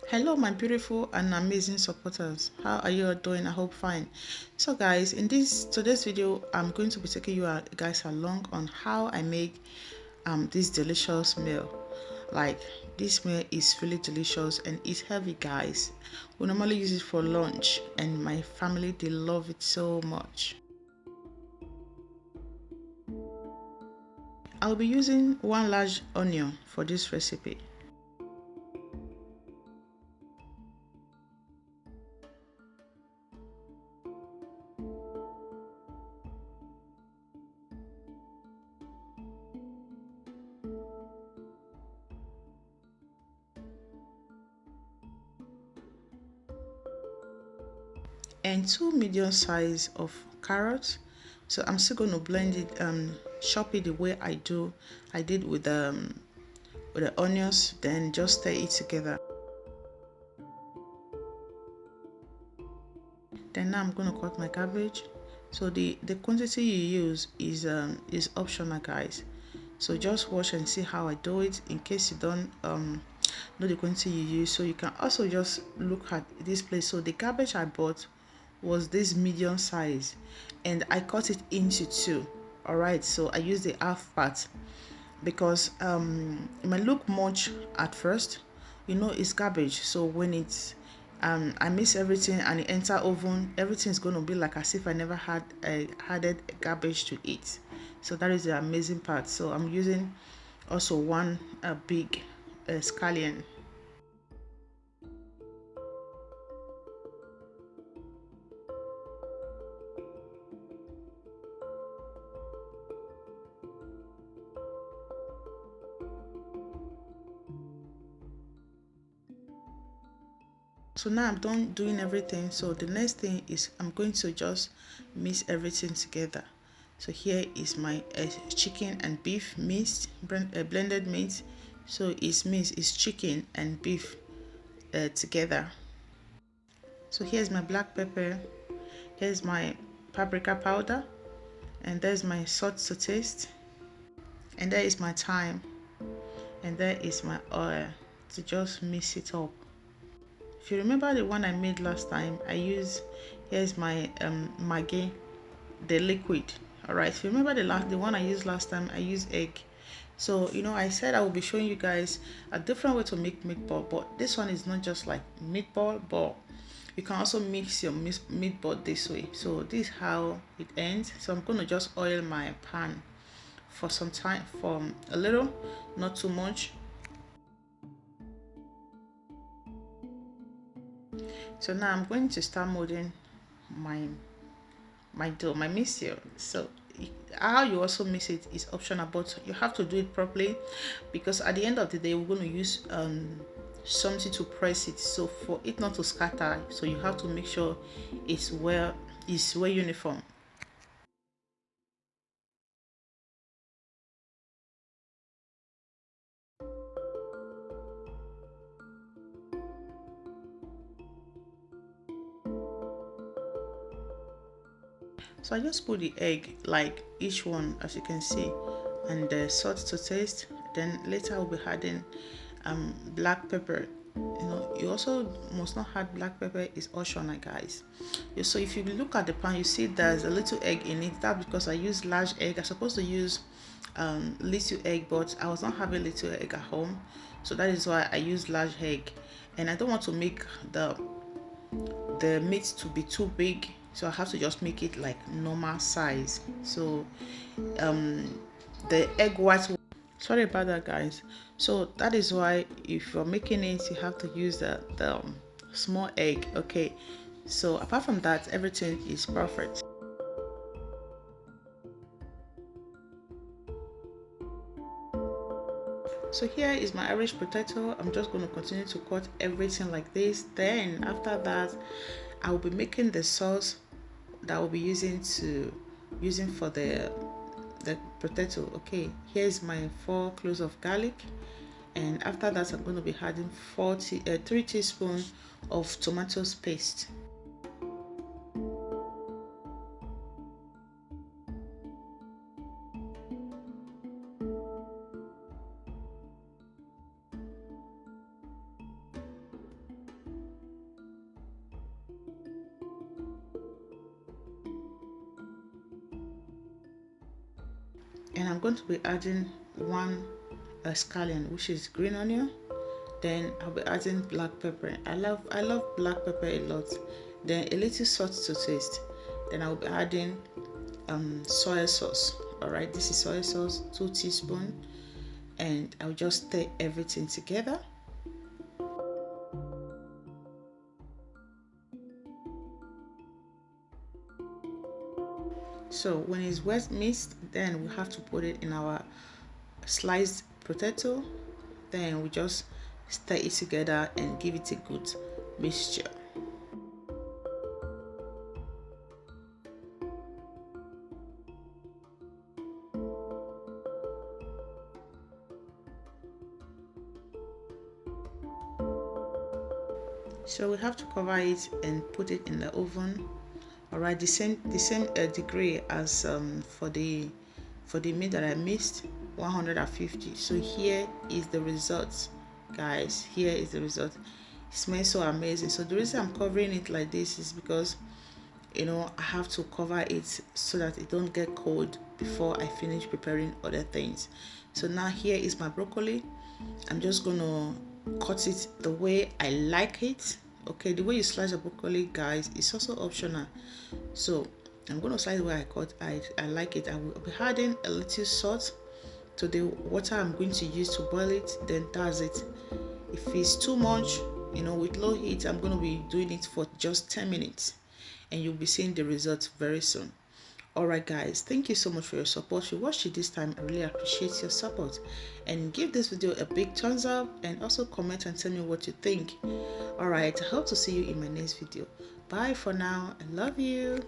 Hello my beautiful and amazing supporters, how are you all doing? I hope fine. So guys, in this today's video I'm going to be taking you guys along on how I make this delicious meal. Like, this meal is really delicious and it's heavy guys. We normally use it for lunch and my family, they love it so much. I'll be using one large onion for this recipe. And two medium size of carrots. So I'm still going to blend it, chop it the way I did with the onions, then just stir it together. Then now I'm going to cut my cabbage. So the quantity you use is optional guys, so just watch and see how I do it in case you don't know the quantity you use. So you can also just look at this place. So the cabbage I bought was this medium size and I cut it into two. All right, so I used the half part because it might look much at first, it's cabbage. So when it's I mix everything and it enter oven, everything's going to be like as if I never had added cabbage to it. So that is the amazing part. So I'm using also one big scallion. So now I'm done doing everything. So the next thing is I'm going to just mix everything together. So here is my chicken and beef mixed, blended meat. So it's mixed, it's chicken and beef together. So here's my black pepper, here's my paprika powder, and there's my salt to taste, and there is my thyme, and there is my oil to just mix it up. If you remember the one I made last time, here's my maggi, the liquid. All right, if you remember the one I used last time, I used egg. So I said I will be showing you guys a different way to make meatball, but this one is not just like meatball, but you can also mix your meatball this way. So this is how it ends. So I'm going to just oil my pan for some time, for a little, not too much. So now I'm going to start molding my dough, my mixture. So how you also mix it is optional, but you have to do it properly because at the end of the day we're going to use something to press it, so for it not to scatter, so you have to make sure it's well uniform. So I just put the egg, like each one as you can see, and the salt to taste. Then later I'll be adding black pepper. You also must not add black pepper, is optional guys. So if you look at the pan, you see there's a little egg in it. That's because I use large egg. I'm supposed to use little egg, but I was not having little egg at home, so that is why I use large egg. And I don't want to make the meat to be too big, so I have to just make it like normal size. So the egg white, sorry about that guys. So that is why if you're making it, you have to use the small egg. Okay, so apart from that, everything is perfect. So here is my Irish potato. I'm just going to continue to cut everything like this. Then after that, I will be making the sauce that I will be using for the potato. Okay, here's my 4 cloves of garlic, and after that I'm going to be adding 3 teaspoons of tomato paste. And I'm going to be adding one scallion, which is green onion. Then I'll be adding black pepper. I love black pepper a lot. Then a little salt to taste. Then I'll be adding soy sauce. All right, this is soy sauce, 2 teaspoons, and I'll just stir everything together. So when it's well mixed, then we have to put it in our sliced potato. Then we just stir it together and give it a good mixture. So we have to cover it and put it in the oven. All right, the same degree as for the meat that I mixed, 150. So here is the result, guys. Here is the result. It smells so amazing. So the reason I'm covering it like this is because, you know, I have to cover it so that it don't get cold before I finish preparing other things. So now here is my broccoli. I'm just gonna cut it the way I like it. Okay, the way you slice a broccoli, guys, is also optional. So I'm gonna slice the way I like it. I will be adding a little salt to the water I'm going to use to boil it. Then that's it. If it's too much, you know, with low heat, I'm gonna be doing it for just 10 minutes, and you'll be seeing the results very soon. Alright guys, thank you so much for your support. If you watched it this time, I really appreciate your support, and give this video a big thumbs up, and also comment and tell me what you think. Alright, I hope to see you in my next video. Bye for now. I love you.